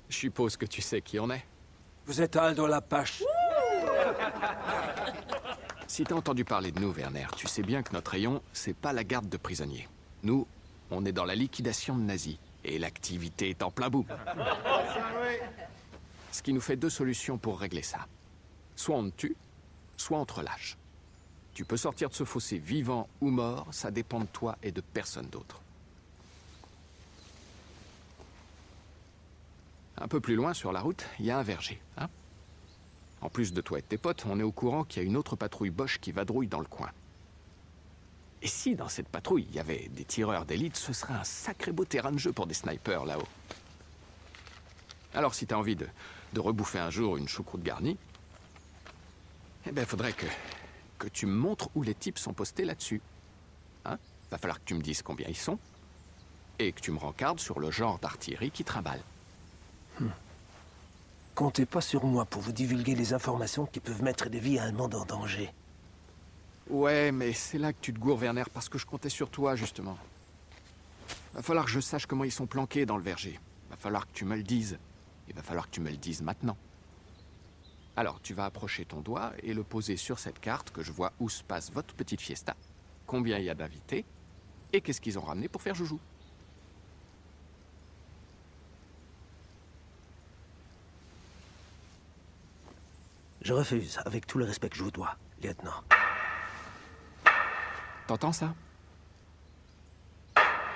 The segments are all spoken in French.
Je suppose que tu sais qui on est. Vous êtes Aldo Lapache. Si t'as entendu parler de nous, Werner, tu sais bien que notre rayon, c'est pas la garde de prisonniers. Nous, on est dans la liquidation de nazis. Et l'activité est en plein boom. Ce qui nous fait deux solutions pour régler ça. Soit on te tue, soit on te relâche. Tu peux sortir de ce fossé vivant ou mort, ça dépend de toi et de personne d'autre. Un peu plus loin, sur la route, il y a un verger, hein? En plus de toi et de tes potes, on est au courant qu'il y a une autre patrouille Bosch qui vadrouille dans le coin. Et si dans cette patrouille, il y avait des tireurs d'élite, ce serait un sacré beau terrain de jeu pour des snipers là-haut. Alors si t'as envie de rebouffer un jour une choucroute garnie, eh ben faudrait que tu me montres où les types sont postés là-dessus. Hein? Va falloir que tu me dises combien ils sont, et que tu me rencardes sur le genre d'artillerie qui trimballe. Comptez pas sur moi pour vous divulguer les informations qui peuvent mettre des vies allemandes en danger. Ouais, mais c'est là que tu te gourres, Werner, parce que je comptais sur toi, justement. Va falloir que je sache comment ils sont planqués dans le verger. Va falloir que tu me le dises. Il va falloir que tu me le dises maintenant. Alors, tu vas approcher ton doigt et le poser sur cette carte que je vois où se passe votre petite fiesta. Combien il y a d'invités et qu'est-ce qu'ils ont ramené pour faire joujou. Je refuse, avec tout le respect que je vous dois, lieutenant. T'entends ça?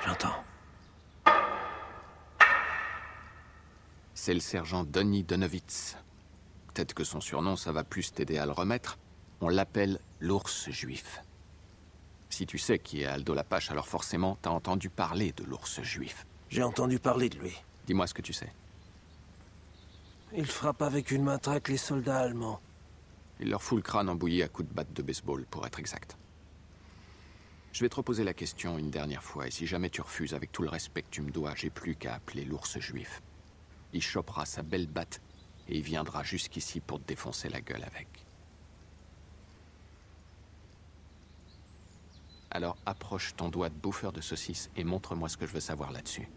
J'entends. C'est le sergent Donny Donowitz. Peut-être que son surnom, ça va plus t'aider à le remettre. On l'appelle l'ours juif. Si tu sais qui est Aldo Lapache, alors forcément, t'as entendu parler de l'ours juif. J'ai entendu parler de lui. Dis-moi ce que tu sais. Il frappe avec une matraque les soldats allemands. Il leur fout le crâne embouillé à coups de batte de baseball, pour être exact. Je vais te reposer la question une dernière fois, et si jamais tu refuses avec tout le respect que tu me dois, j'ai plus qu'à appeler l'ours juif. Il chopera sa belle batte, et il viendra jusqu'ici pour te défoncer la gueule avec. Alors approche ton doigt de bouffeur de saucisse et montre-moi ce que je veux savoir là-dessus.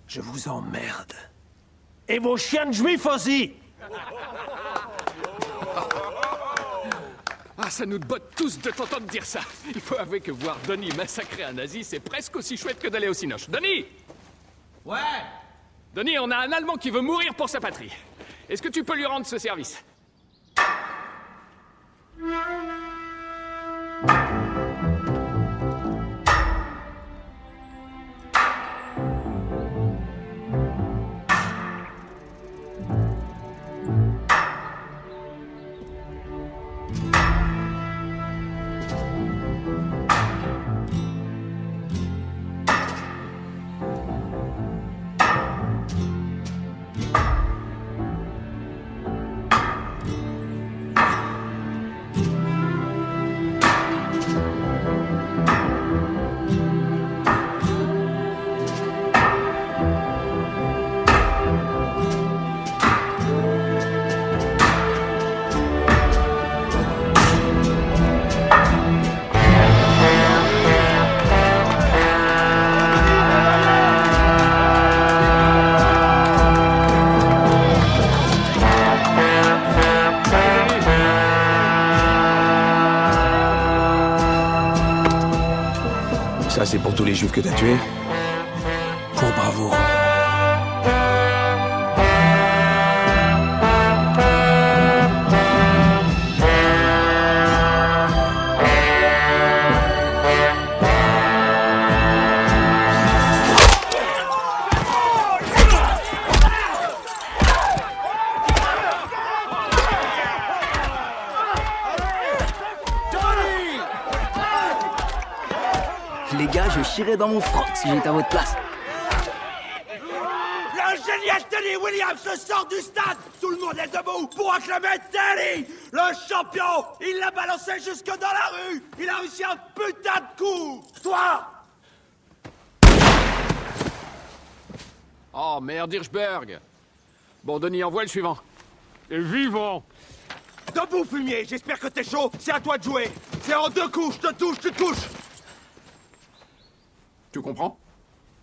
Je vous emmerde. Et vos chiens de juifs aussi! Ah, ça nous botte tous de t'entendre dire ça. Il faut avouer que voir Donny massacrer un nazi, c'est presque aussi chouette que d'aller au cinoche. Donny! Ouais! Donny, on a un Allemand qui veut mourir pour sa patrie. Est-ce que tu peux lui rendre ce service? Ça, c'est pour tous les juifs que t'as tués? Pour bravo. Les gars, je chierais dans mon froc si j'étais à votre place. Le génial Teddy Williams se sort du stade. Tout le monde est debout pour acclamer Teddy. Le champion, il l'a balancé jusque dans la rue. Il a réussi un putain de coup. Toi! Oh merde, Hirschberg. Bon, Donny, envoie le suivant. Et vivant. Debout, fumier. J'espère que t'es chaud. C'est à toi de jouer. C'est en 2 coups. Je te touche, tu te couches. Tu comprends?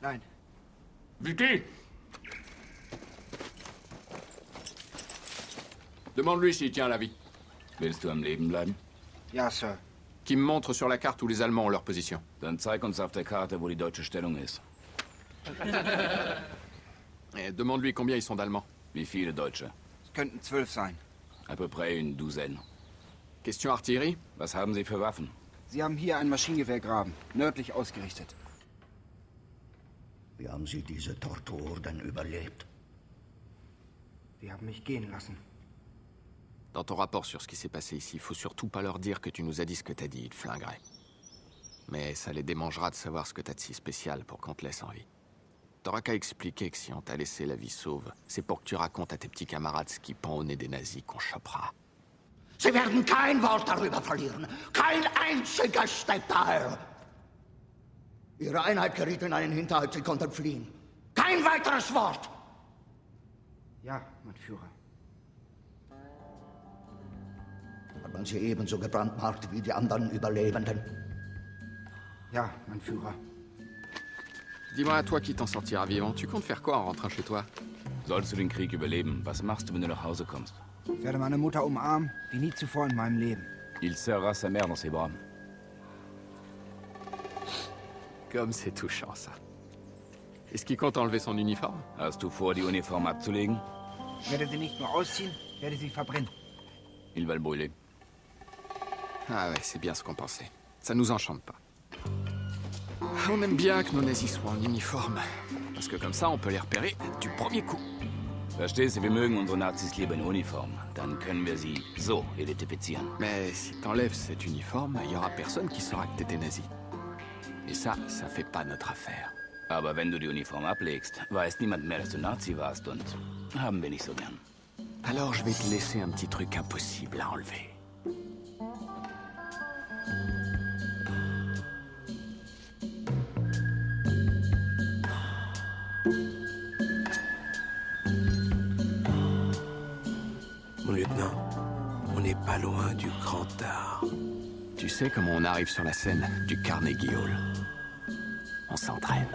Nein. Vicky! Demande-lui s'il tient à la vie. Willst du am Leben bleiben? Ja, Sir. Qui me montre sur la carte où les Allemands ont leur position. Dann zeig uns auf der Karte, wo die deutsche Stellung ist. Et demande-lui combien ils sont d'Allemands. Wie viele Deutsche? Es könnten 12 sein. À peu près une douzaine. Question artillerie? Was haben Sie für Waffen? Sie haben hier ein Maschinengewehrgraben, nördlich ausgerichtet. Wie haben Sie diese Tortur denn überlebt? Sie haben mich gehen lassen. Dans ton rapport sur ce qui s'est passé ici, faut surtout pas leur dire que tu nous as dit ce que t'as dit, ils te flingueraient. Mais ça les démangera de savoir ce que t'as de si spécial pour qu'on te laisse en vie. T'auras qu'à expliquer que si on t'a laissé la vie sauve, c'est pour que tu racontes à tes petits camarades ce qui pend au nez des nazis qu'on chopera. Sie werden kein Wort darüber verlieren. Kein einziger Detail. Ihre Einheit geriet in einen Hinterhalt, Sie konnten fliehen. Kein weiteres Wort! Ja, mein Führer. Hat man Sie ebenso gebrandmarkt wie die anderen Überlebenden? Ja, mein Führer. Dis-moi à toi qui t'en sortira vivant, tu comptes faire quoi en rentrant chez toi? Sollst du den Krieg überleben, was machst du, wenn du nach Hause kommst? Ich werde meine Mutter umarmen, wie nie zuvor in meinem Leben. Il serrera sa mère dans ses bras. Comme c'est touchant, ça. Est-ce qu'il compte enlever son uniforme? Hast du vor, die Uniform abzulegen? Ich werde sie nicht nur ausziehen, ich werde sie verbrennen. Il va le brûler. Ah ouais, c'est bien ce qu'on pensait. Ça nous enchante pas. On aime bien que nos nazis soient en uniforme. Parce que comme ça, on peut les repérer du premier coup. Verstehst du, wir mögen unsere Nazis lieber in Uniform. Dann können wir sie so identifizieren. Mais si t'enlèves cet uniforme, il y aura personne qui saura que t'étais nazi. Et ça fait pas notre affaire. Aber wenn du die Uniform ablegst, weiß niemand mehr, dass du Nazi warst und haben wir nicht so gern. Alors je vais te laisser un petit truc impossible à enlever. Mon lieutenant, on n'est pas loin du grand art. Tu sais comment on arrive sur la scène du Carnegie Hall? On s'entraîne.